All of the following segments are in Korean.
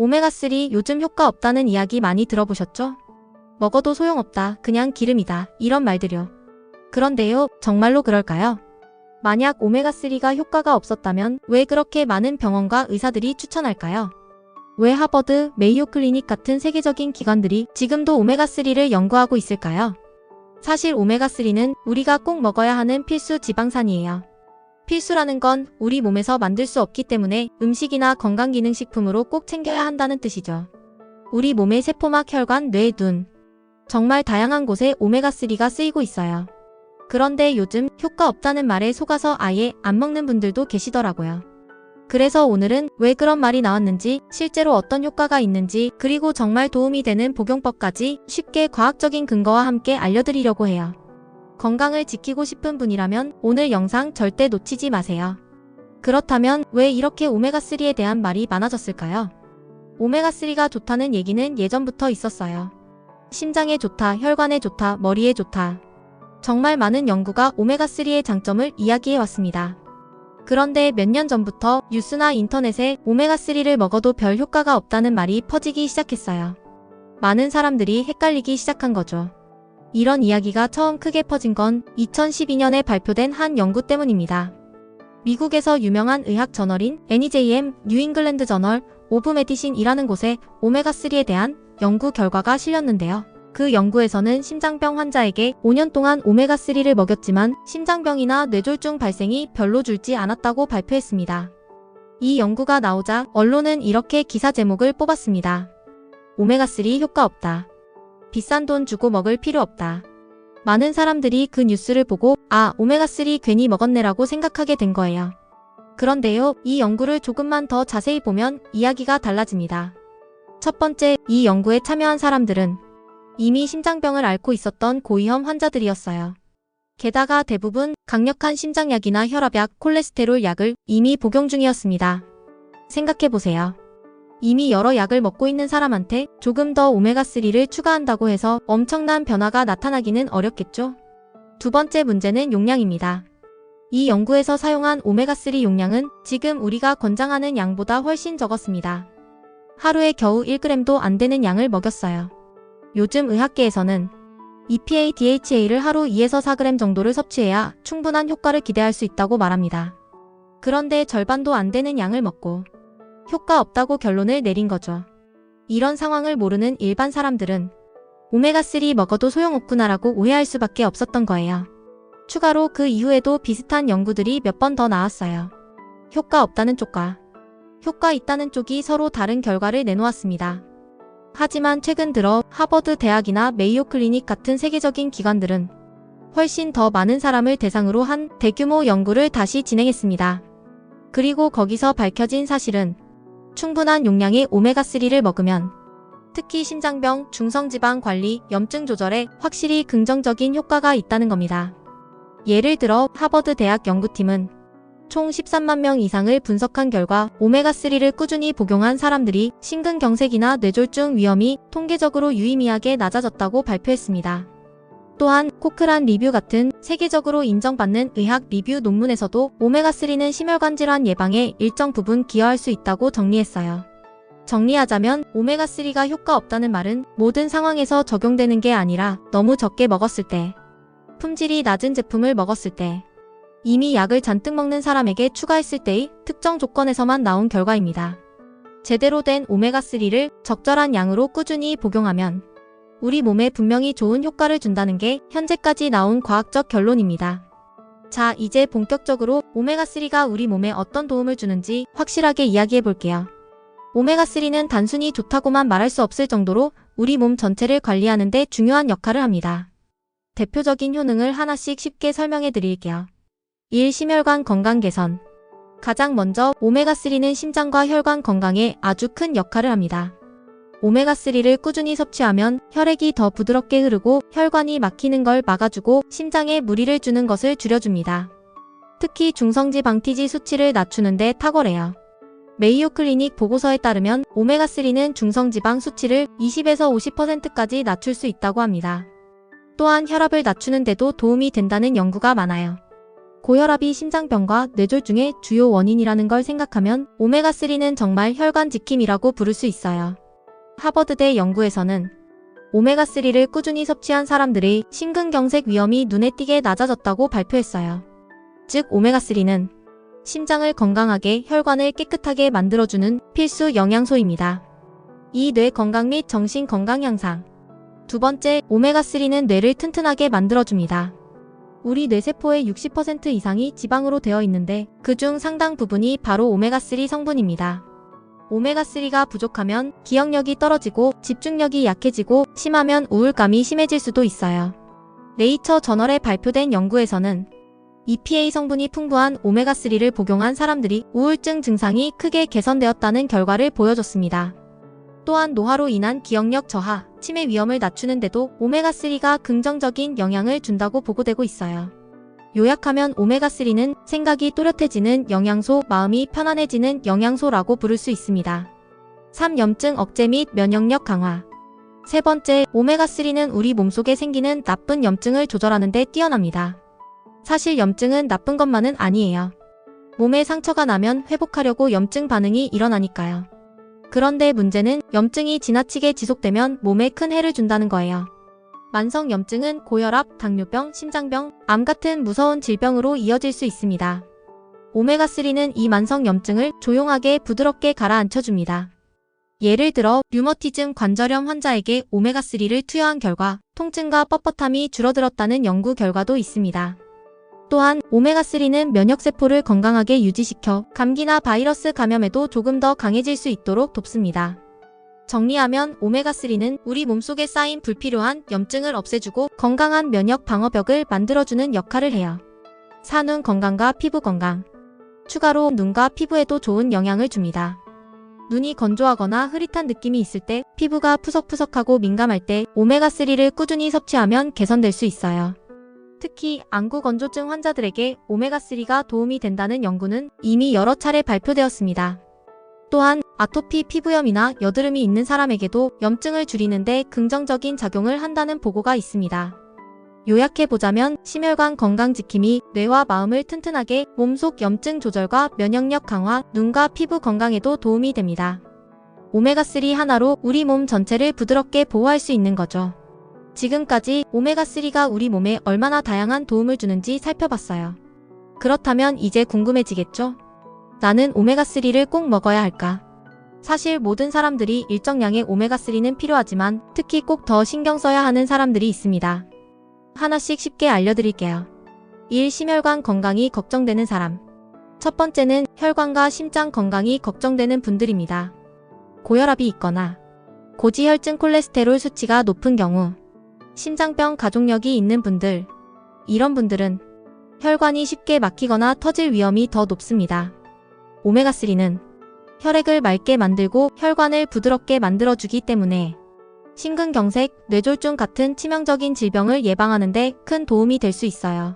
오메가3 요즘 효과 없다는 이야기 많이 들어보셨죠? 먹어도 소용없다, 그냥 기름이다, 이런 말들요. 그런데요, 정말로 그럴까요? 만약 오메가3가 효과가 없었다면 왜 그렇게 많은 병원과 의사들이 추천할까요? 왜 하버드, 메이오 클리닉 같은 세계적인 기관들이 지금도 오메가3를 연구하고 있을까요? 사실 오메가3는 우리가 꼭 먹어야 하는 필수 지방산이에요. 필수라는 건 우리 몸에서 만들 수 없기 때문에 음식이나 건강기능식품으로 꼭 챙겨야 한다는 뜻이죠. 우리 몸의 세포막, 혈관, 뇌, 눈, 정말 다양한 곳에 오메가3가 쓰이고 있어요. 그런데 요즘 효과 없다는 말에 속아서 아예 안 먹는 분들도 계시더라고요. 그래서 오늘은 왜 그런 말이 나왔는지, 실제로 어떤 효과가 있는지, 그리고 정말 도움이 되는 복용법까지 쉽게 과학적인 근거와 함께 알려드리려고 해요. 건강을 지키고 싶은 분이라면 오늘 영상 절대 놓치지 마세요. 그렇다면 왜 이렇게 오메가3에 대한 말이 많아졌을까요? 오메가3가 좋다는 얘기는 예전부터 있었어요. 심장에 좋다, 혈관에 좋다, 머리에 좋다. 정말 많은 연구가 오메가3의 장점을 이야기해왔습니다. 그런데 몇 년 전부터 뉴스나 인터넷에 오메가3를 먹어도 별 효과가 없다는 말이 퍼지기 시작했어요. 많은 사람들이 헷갈리기 시작한 거죠. 이런 이야기가 처음 크게 퍼진 건 2012년에 발표된 한 연구 때문입니다. 미국에서 유명한 의학 저널인 NEJM 뉴잉글랜드 저널 오브 메디신이라는 곳에 오메가3에 대한 연구 결과가 실렸는데요. 그 연구에서는 심장병 환자에게 5년 동안 오메가3를 먹였지만 심장병이나 뇌졸중 발생이 별로 줄지 않았다고 발표했습니다. 이 연구가 나오자 언론은 이렇게 기사 제목을 뽑았습니다. 오메가3 효과 없다. 비싼 돈 주고 먹을 필요 없다. 많은 사람들이 그 뉴스를 보고 오메가3 괜히 먹었네라고 생각하게 된 거예요. 그런데요, 이 연구를 조금만 더 자세히 보면 이야기가 달라집니다. 첫 번째, 이 연구에 참여한 사람들은 이미 심장병을 앓고 있었던 고위험 환자들이었어요. 게다가 대부분 강력한 심장약이나 혈압약, 콜레스테롤 약을 이미 복용 중이었습니다. 생각해보세요. 이미 여러 약을 먹고 있는 사람한테 조금 더 오메가3를 추가한다고 해서 엄청난 변화가 나타나기는 어렵겠죠? 두 번째 문제는 용량입니다. 이 연구에서 사용한 오메가3 용량은 지금 우리가 권장하는 양보다 훨씬 적었습니다. 하루에 겨우 1g도 안 되는 양을 먹였어요. 요즘 의학계에서는 EPA, DHA를 하루 2에서 4g 정도를 섭취해야 충분한 효과를 기대할 수 있다고 말합니다. 그런데 절반도 안 되는 양을 먹고 효과 없다고 결론을 내린 거죠. 이런 상황을 모르는 일반 사람들은 오메가3 먹어도 소용없구나라고 오해할 수밖에 없었던 거예요. 추가로 그 이후에도 비슷한 연구들이 몇 번 더 나왔어요. 효과 없다는 쪽과 효과 있다는 쪽이 서로 다른 결과를 내놓았습니다. 하지만 최근 들어 하버드 대학이나 메이오 클리닉 같은 세계적인 기관들은 훨씬 더 많은 사람을 대상으로 한 대규모 연구를 다시 진행했습니다. 그리고 거기서 밝혀진 사실은 충분한 용량의 오메가3를 먹으면 특히 심장병, 중성지방 관리, 염증 조절에 확실히 긍정적인 효과가 있다는 겁니다. 예를 들어 하버드 대학 연구팀은 총 13만 명 이상을 분석한 결과 오메가3를 꾸준히 복용한 사람들이 심근경색이나 뇌졸중 위험이 통계적으로 유의미하게 낮아졌다고 발표했습니다. 또한 코크란 리뷰 같은 세계적으로 인정받는 의학 리뷰 논문에서도 오메가3는 심혈관 질환 예방에 일정 부분 기여할 수 있다고 정리했어요. 정리하자면 오메가3가 효과 없다는 말은 모든 상황에서 적용되는 게 아니라 너무 적게 먹었을 때, 품질이 낮은 제품을 먹었을 때, 이미 약을 잔뜩 먹는 사람에게 추가했을 때의 특정 조건에서만 나온 결과입니다. 제대로 된 오메가3를 적절한 양으로 꾸준히 복용하면 우리 몸에 분명히 좋은 효과를 준다는 게 현재까지 나온 과학적 결론입니다. 자, 이제 본격적으로 오메가3가 우리 몸에 어떤 도움을 주는지 확실하게 이야기해 볼게요. 오메가3는 단순히 좋다고만 말할 수 없을 정도로 우리 몸 전체를 관리하는 데 중요한 역할을 합니다. 대표적인 효능을 하나씩 쉽게 설명해 드릴게요. 1. 심혈관 건강 개선. 가장 먼저 오메가3는 심장과 혈관 건강에 아주 큰 역할을 합니다. 오메가3를 꾸준히 섭취하면 혈액이 더 부드럽게 흐르고 혈관이 막히는 걸 막아주고 심장에 무리를 주는 것을 줄여줍니다. 특히 중성지방 TG 수치를 낮추는 데 탁월해요. 메이오 클리닉 보고서에 따르면 오메가3는 중성지방 수치를 20에서 50%까지 낮출 수 있다고 합니다. 또한 혈압을 낮추는 데도 도움이 된다는 연구가 많아요. 고혈압이 심장병과 뇌졸중의 주요 원인이라는 걸 생각하면 오메가3는 정말 혈관 지킴이라고 부를 수 있어요. 하버드대 연구에서는 오메가3를 꾸준히 섭취한 사람들의 심근경색 위험이 눈에 띄게 낮아졌다고 발표했어요. 즉 오메가3는 심장을 건강하게 혈관을 깨끗하게 만들어주는 필수 영양소입니다. 이 뇌 건강 및 정신 건강 향상. 두 번째, 오메가3는 뇌를 튼튼하게 만들어줍니다. 우리 뇌세포의 60% 이상이 지방으로 되어 있는데 그중 상당 부분이 바로 오메가3 성분입니다. 오메가3가 부족하면 기억력이 떨어지고 집중력이 약해지고 심하면 우울감이 심해질 수도 있어요. 네이처 저널에 발표된 연구에서는 EPA 성분이 풍부한 오메가3를 복용한 사람들이 우울증 증상이 크게 개선되었다는 결과를 보여줬습니다. 또한 노화로 인한 기억력 저하, 치매 위험을 낮추는데도 오메가3가 긍정적인 영향을 준다고 보고되고 있어요. 요약하면 오메가3는 생각이 또렷해지는 영양소, 마음이 편안해지는 영양소라고 부를 수 있습니다. 3. 염증 억제 및 면역력 강화. 세 번째, 오메가3는 우리 몸속에 생기는 나쁜 염증을 조절하는 데 뛰어납니다. 사실 염증은 나쁜 것만은 아니에요. 몸에 상처가 나면 회복하려고 염증 반응이 일어나니까요. 그런데 문제는 염증이 지나치게 지속되면 몸에 큰 해를 준다는 거예요. 만성 염증은 고혈압, 당뇨병, 심장병, 암 같은 무서운 질병으로 이어질 수 있습니다. 오메가3는 이 만성 염증을 조용하게 부드럽게 가라앉혀줍니다. 예를 들어 류머티즘 관절염 환자에게 오메가3를 투여한 결과 통증과 뻣뻣함이 줄어들었다는 연구 결과도 있습니다. 또한 오메가3는 면역세포를 건강하게 유지시켜 감기나 바이러스 감염에도 조금 더 강해질 수 있도록 돕습니다. 정리하면 오메가3는 우리 몸속에 쌓인 불필요한 염증을 없애주고 건강한 면역 방어벽을 만들어주는 역할을 해요. 산눈 건강과 피부 건강. 추가로 눈과 피부에도 좋은 영향을 줍니다. 눈이 건조하거나 흐릿한 느낌이 있을 때, 피부가 푸석푸석하고 민감할 때 오메가3를 꾸준히 섭취하면 개선될 수 있어요. 특히 안구 건조증 환자들에게 오메가3가 도움이 된다는 연구는 이미 여러 차례 발표되었습니다. 또한 아토피 피부염이나 여드름이 있는 사람에게도 염증을 줄이는데 긍정적인 작용을 한다는 보고가 있습니다. 요약해보자면 심혈관 건강 지킴이, 뇌와 마음을 튼튼하게, 몸속 염증 조절과 면역력 강화, 눈과 피부 건강에도 도움이 됩니다. 오메가3 하나로 우리 몸 전체를 부드럽게 보호할 수 있는 거죠. 지금까지 오메가3가 우리 몸에 얼마나 다양한 도움을 주는지 살펴봤어요. 그렇다면 이제 궁금해지겠죠? 나는 오메가3를 꼭 먹어야 할까? 사실 모든 사람들이 일정량의 오메가3는 필요하지만 특히 꼭 더 신경 써야 하는 사람들이 있습니다. 하나씩 쉽게 알려드릴게요. 1. 심혈관 건강이 걱정되는 사람. 첫 번째는 혈관과 심장 건강이 걱정되는 분들입니다. 고혈압이 있거나 고지혈증 콜레스테롤 수치가 높은 경우, 심장병 가족력이 있는 분들, 이런 분들은 혈관이 쉽게 막히거나 터질 위험이 더 높습니다. 오메가3는 혈액을 맑게 만들고 혈관을 부드럽게 만들어주기 때문에 심근경색, 뇌졸중 같은 치명적인 질병을 예방하는 데 큰 도움이 될 수 있어요.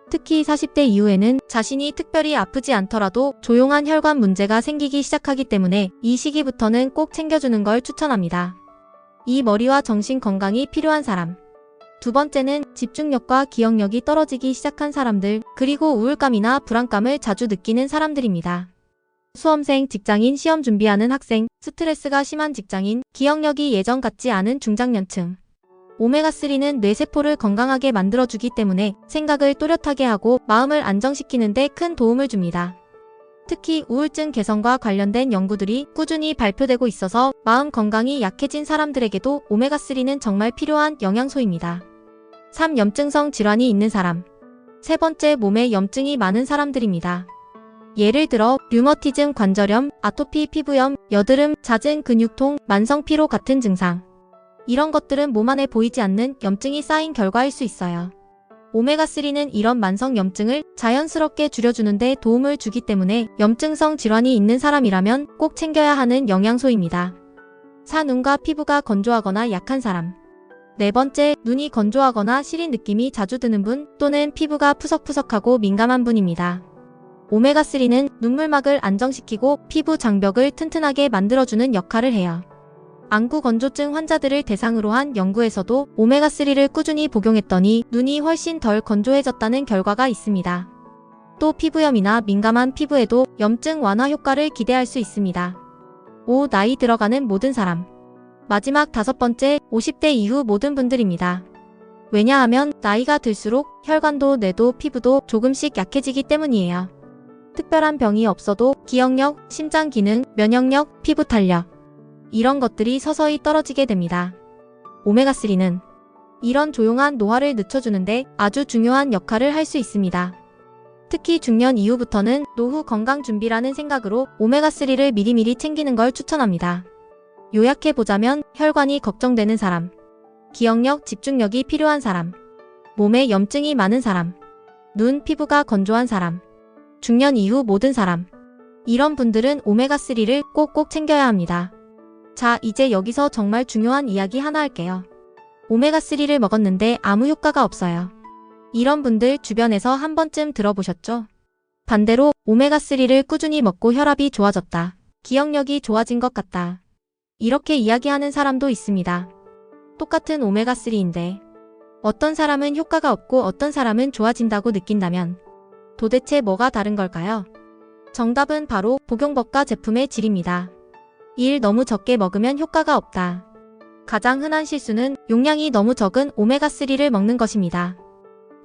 특히 40대 이후에는 자신이 특별히 아프지 않더라도 조용한 혈관 문제가 생기기 시작하기 때문에 이 시기부터는 꼭 챙겨주는 걸 추천합니다. 이 머리와 정신 건강이 필요한 사람. 두 번째는 집중력과 기억력이 떨어지기 시작한 사람들, 그리고 우울감이나 불안감을 자주 느끼는 사람들입니다. 수험생, 직장인, 시험 준비하는 학생, 스트레스가 심한 직장인, 기억력이 예전 같지 않은 중장년층. 오메가3는 뇌세포를 건강하게 만들어주기 때문에 생각을 또렷하게 하고 마음을 안정시키는 데 큰 도움을 줍니다. 특히 우울증 개선과 관련된 연구들이 꾸준히 발표되고 있어서 마음 건강이 약해진 사람들에게도 오메가3는 정말 필요한 영양소입니다. 3. 염증성 질환이 있는 사람. 세 번째, 몸에 염증이 많은 사람들입니다. 예를 들어 류머티즘 관절염, 아토피 피부염, 여드름, 잦은 근육통, 만성 피로 같은 증상. 이런 것들은 몸 안에 보이지 않는 염증이 쌓인 결과일 수 있어요. 오메가3는 이런 만성 염증을 자연스럽게 줄여주는 데 도움을 주기 때문에 염증성 질환이 있는 사람이라면 꼭 챙겨야 하는 영양소입니다. 4. 눈과 피부가 건조하거나 약한 사람. 네 번째, 눈이 건조하거나 시린 느낌이 자주 드는 분 또는 피부가 푸석푸석하고 민감한 분입니다. 오메가3는 눈물막을 안정시키고 피부 장벽을 튼튼하게 만들어주는 역할을 해요. 안구 건조증 환자들을 대상으로 한 연구에서도 오메가3를 꾸준히 복용했더니 눈이 훨씬 덜 건조해졌다는 결과가 있습니다. 또 피부염이나 민감한 피부에도 염증 완화 효과를 기대할 수 있습니다. 5. 나이 들어가는 모든 사람. 마지막 5번째, 50대 이후 모든 분들입니다. 왜냐하면 나이가 들수록 혈관도 뇌도 피부도 조금씩 약해지기 때문이에요. 특별한 병이 없어도 기억력, 심장 기능, 면역력, 피부 탄력 이런 것들이 서서히 떨어지게 됩니다. 오메가3는 이런 조용한 노화를 늦춰주는데 아주 중요한 역할을 할 수 있습니다. 특히 중년 이후부터는 노후 건강 준비라는 생각으로 오메가3를 미리미리 챙기는 걸 추천합니다. 요약해보자면 혈관이 걱정되는 사람, 기억력, 집중력이 필요한 사람, 몸에 염증이 많은 사람, 눈, 피부가 건조한 사람, 중년 이후 모든 사람, 이런 분들은 오메가3를 꼭꼭 챙겨야 합니다. 자, 이제 여기서 정말 중요한 이야기 하나 할게요. 오메가3를 먹었는데 아무 효과가 없어요. 이런 분들 주변에서 한 번쯤 들어보셨죠? 반대로 오메가3를 꾸준히 먹고 혈압이 좋아졌다. 기억력이 좋아진 것 같다. 이렇게 이야기하는 사람도 있습니다. 똑같은 오메가3인데 어떤 사람은 효과가 없고 어떤 사람은 좋아진다고 느낀다면 도대체 뭐가 다른 걸까요? 정답은 바로 복용법과 제품의 질입니다. 1. 너무 적게 먹으면 효과가 없다. 가장 흔한 실수는 용량이 너무 적은 오메가3를 먹는 것입니다.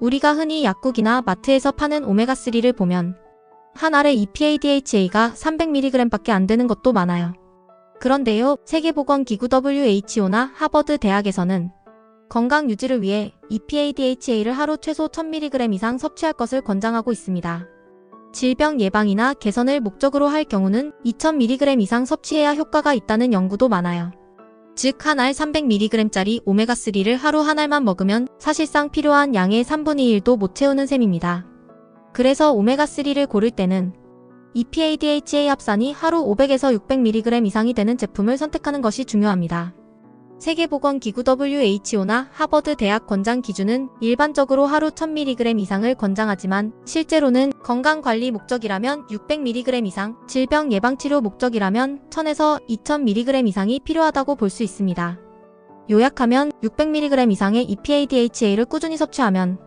우리가 흔히 약국이나 마트에서 파는 오메가3를 보면 한 알의 EPA-DHA가 300mg 밖에 안 되는 것도 많아요. 그런데요, 세계보건기구 WHO나 하버드 대학에서는 건강 유지를 위해 EPA-DHA를 하루 최소 1000mg 이상 섭취할 것을 권장하고 있습니다. 질병 예방이나 개선을 목적으로 할 경우는 2000mg 이상 섭취해야 효과가 있다는 연구도 많아요. 즉, 한 알 300mg짜리 오메가3를 하루 한 알만 먹으면 사실상 필요한 양의 3분의 1도 못 채우는 셈입니다. 그래서 오메가3를 고를 때는 EPA-DHA 합산이 하루 500에서 600mg 이상이 되는 제품을 선택하는 것이 중요합니다. 세계보건기구 WHO나 하버드 대학 권장 기준은 일반적으로 하루 1000mg 이상을 권장하지만 실제로는 건강관리 목적이라면 600mg 이상, 질병 예방치료 목적이라면 1000에서 2000mg 이상이 필요하다고 볼 수 있습니다. 요약하면 600mg 이상의 EPA-DHA를 꾸준히 섭취하면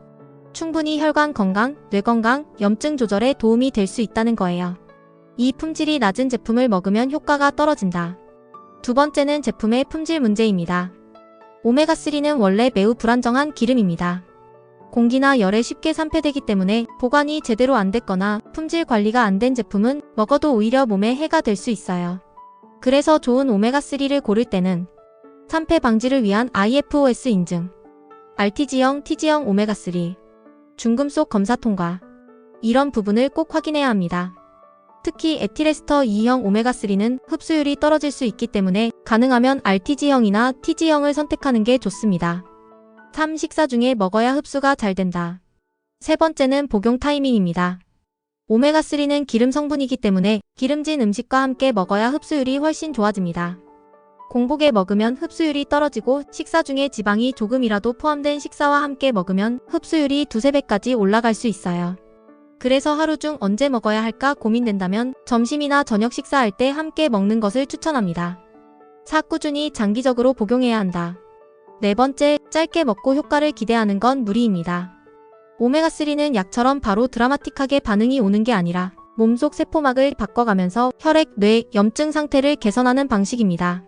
충분히 혈관 건강, 뇌 건강, 염증 조절에 도움이 될 수 있다는 거예요. 이 품질이 낮은 제품을 먹으면 효과가 떨어진다. 두 번째는 제품의 품질 문제입니다. 오메가3는 원래 매우 불안정한 기름입니다. 공기나 열에 쉽게 산패되기 때문에 보관이 제대로 안 됐거나 품질 관리가 안 된 제품은 먹어도 오히려 몸에 해가 될 수 있어요. 그래서 좋은 오메가3를 고를 때는 산패 방지를 위한 IFOS 인증, RTG형, TG형 오메가3, 중금속 검사 통과, 이런 부분을 꼭 확인해야 합니다. 특히 에틸에스터 2형 오메가3는 흡수율이 떨어질 수 있기 때문에 가능하면 RTG형이나 TG형을 선택하는 게 좋습니다. 3. 식사 중에 먹어야 흡수가 잘 된다. 세 번째는 복용 타이밍입니다. 오메가3는 기름 성분이기 때문에 기름진 음식과 함께 먹어야 흡수율이 훨씬 좋아집니다. 공복에 먹으면 흡수율이 떨어지고 식사 중에 지방이 조금이라도 포함된 식사와 함께 먹으면 흡수율이 2~3배까지 올라갈 수 있어요. 그래서 하루 중 언제 먹어야 할까 고민된다면 점심이나 저녁 식사할 때 함께 먹는 것을 추천합니다. 4. 꾸준히 장기적으로 복용해야 한다. 네 번째, 짧게 먹고 효과를 기대하는 건 무리입니다. 오메가3는 약처럼 바로 드라마틱하게 반응이 오는 게 아니라 몸속 세포막을 바꿔가면서 혈액, 뇌, 염증 상태를 개선하는 방식입니다.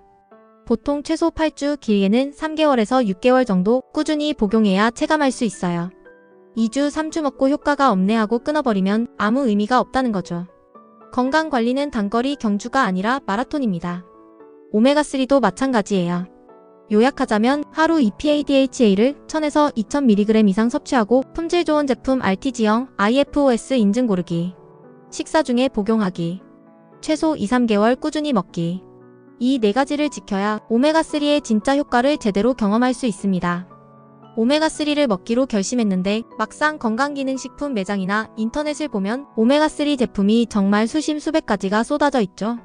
보통 최소 8주, 길게는 3개월에서 6개월 정도 꾸준히 복용해야 체감할 수 있어요. 2주, 3주 먹고 효과가 없네 하고 끊어버리면 아무 의미가 없다는 거죠. 건강관리는 단거리 경주가 아니라 마라톤입니다. 오메가3도 마찬가지예요. 요약하자면 하루 EPA-DHA를 1000에서 2000mg 이상 섭취하고 품질 좋은 제품 RTG형, IFOS 인증 고르기, 식사 중에 복용하기, 최소 2~3개월 꾸준히 먹기, 이 4가지를 지켜야 오메가3의 진짜 효과를 제대로 경험할 수 있습니다. 오메가3를 먹기로 결심했는데 막상 건강기능식품 매장이나 인터넷을 보면 오메가3 제품이 정말 수십 수백 가지가 쏟아져 있죠.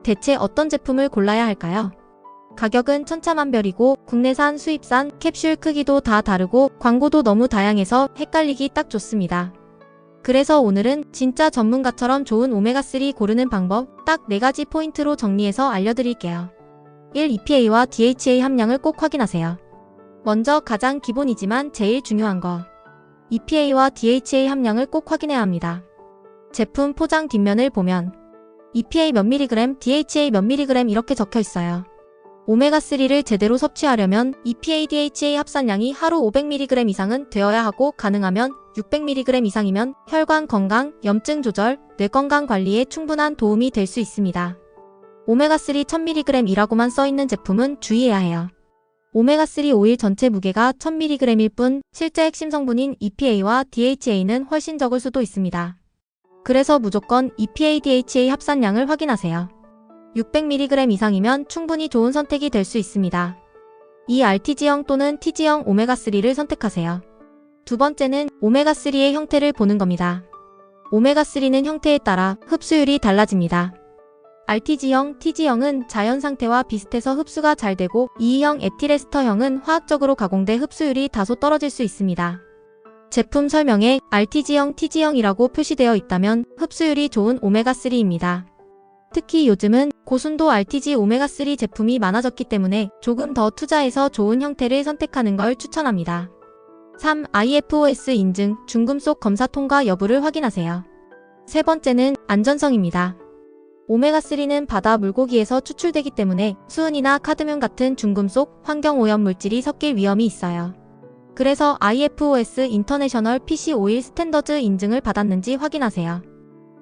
대체 어떤 제품을 골라야 할까요? 가격은 천차만별이고 국내산, 수입산, 캡슐 크기도 다 다르고 광고도 너무 다양해서 헷갈리기 딱 좋습니다. 그래서 오늘은 진짜 전문가처럼 좋은 오메가3 고르는 방법 딱 4가지 포인트로 정리해서 알려드릴게요. 1. EPA와 DHA 함량을 꼭 확인하세요. 먼저 가장 기본이지만 제일 중요한 거. EPA와 DHA 함량을 꼭 확인해야 합니다. 제품 포장 뒷면을 보면 EPA 몇 mg, DHA 몇 mg 이렇게 적혀 있어요. 오메가3를 제대로 섭취하려면 EPA, DHA 합산량이 하루 500mg 이상은 되어야 하고 가능하면 600mg 이상이면 혈관 건강, 염증 조절, 뇌 건강 관리에 충분한 도움이 될 수 있습니다. 오메가3 1000mg이라고만 써있는 제품은 주의해야 해요. 오메가3 오일 전체 무게가 1000mg일 뿐 실제 핵심 성분인 EPA와 DHA는 훨씬 적을 수도 있습니다. 그래서 무조건 EPA, DHA 합산량을 확인하세요. 600mg 이상이면 충분히 좋은 선택이 될 수 있습니다. 이 RTG형 또는 TG형 오메가3를 선택하세요. 두 번째는 오메가3의 형태를 보는 겁니다. 오메가3는 형태에 따라 흡수율이 달라집니다. RTG형, TG형은 자연 상태와 비슷해서 흡수가 잘 되고 E형, 에틸에스터형은 화학적으로 가공돼 흡수율이 다소 떨어질 수 있습니다. 제품 설명에 RTG형, TG형이라고 표시되어 있다면 흡수율이 좋은 오메가3입니다. 특히 요즘은 고순도 RTG 오메가3 제품이 많아졌기 때문에 조금 더 투자해서 좋은 형태를 선택하는 걸 추천합니다. 3. IFOS 인증, 중금속 검사 통과 여부를 확인하세요. 세 번째는 안전성입니다. 오메가3는 바다 물고기에서 추출되기 때문에 수은이나 카드뮴 같은 중금속, 환경오염 물질이 섞일 위험이 있어요. 그래서 IFOS 인터내셔널 PC 오일 스탠더드 인증을 받았는지 확인하세요.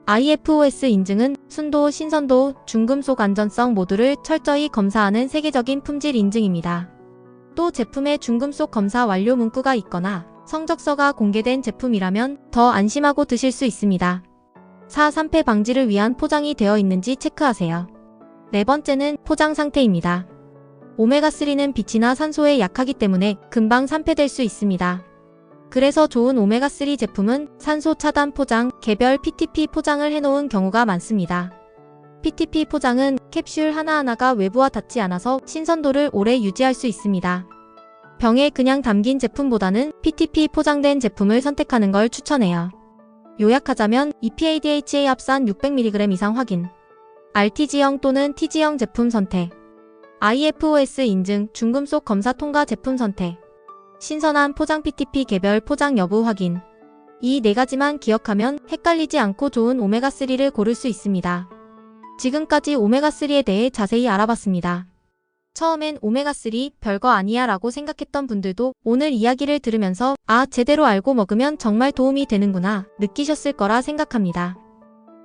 IFOS 인증은 순도, 신선도, 중금속 안전성 모두를 철저히 검사하는 세계적인 품질 인증입니다. 또 제품에 중금속 검사 완료 문구가 있거나 성적서가 공개된 제품이라면 더 안심하고 드실 수 있습니다. 4. 산패 방지를 위한 포장이 되어 있는지 체크하세요. 네 번째는 포장 상태입니다. 오메가3는 빛이나 산소에 약하기 때문에 금방 산패될 수 있습니다. 그래서 좋은 오메가3 제품은 산소 차단 포장, 개별 PTP 포장을 해놓은 경우가 많습니다. PTP 포장은 캡슐 하나하나가 외부와 닿지 않아서 신선도를 오래 유지할 수 있습니다. 병에 그냥 담긴 제품보다는 PTP 포장된 제품을 선택하는 걸 추천해요. 요약하자면 EPA, DHA 합산 600mg 이상 확인, RTG형 또는 TG형 제품 선택, IFOS 인증, 중금속 검사 통과 제품 선택, 신선한 포장 PTP 개별 포장 여부 확인. 이 네 가지만 기억하면 헷갈리지 않고 좋은 오메가3를 고를 수 있습니다. 지금까지 오메가3에 대해 자세히 알아봤습니다. 처음엔 오메가3 별거 아니야 라고 생각했던 분들도 오늘 이야기를 들으면서 제대로 알고 먹으면 정말 도움이 되는구나 느끼셨을 거라 생각합니다.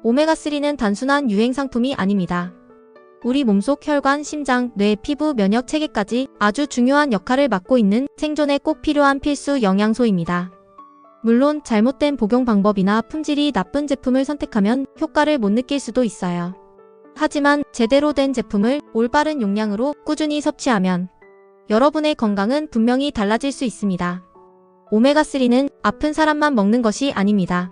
오메가3는 단순한 유행 상품이 아닙니다. 우리 몸속 혈관, 심장, 뇌, 피부, 면역 체계까지 아주 중요한 역할을 맡고 있는 생존에 꼭 필요한 필수 영양소입니다. 물론 잘못된 복용 방법이나 품질이 나쁜 제품을 선택하면 효과를 못 느낄 수도 있어요. 하지만 제대로 된 제품을 올바른 용량으로 꾸준히 섭취하면 여러분의 건강은 분명히 달라질 수 있습니다. 오메가3는 아픈 사람만 먹는 것이 아닙니다.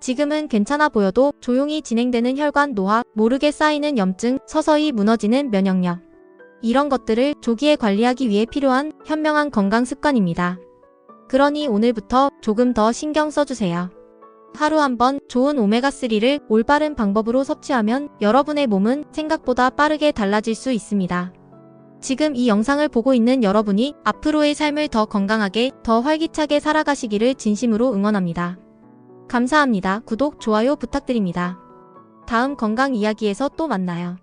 지금은 괜찮아 보여도 조용히 진행되는 혈관 노화, 모르게 쌓이는 염증, 서서히 무너지는 면역력. 이런 것들을 조기에 관리하기 위해 필요한 현명한 건강 습관입니다. 그러니 오늘부터 조금 더 신경 써주세요. 하루 한 번 좋은 오메가3를 올바른 방법으로 섭취하면 여러분의 몸은 생각보다 빠르게 달라질 수 있습니다. 지금 이 영상을 보고 있는 여러분이 앞으로의 삶을 더 건강하게, 더 활기차게 살아가시기를 진심으로 응원합니다. 감사합니다. 구독, 좋아요 부탁드립니다. 다음 건강 이야기에서 또 만나요.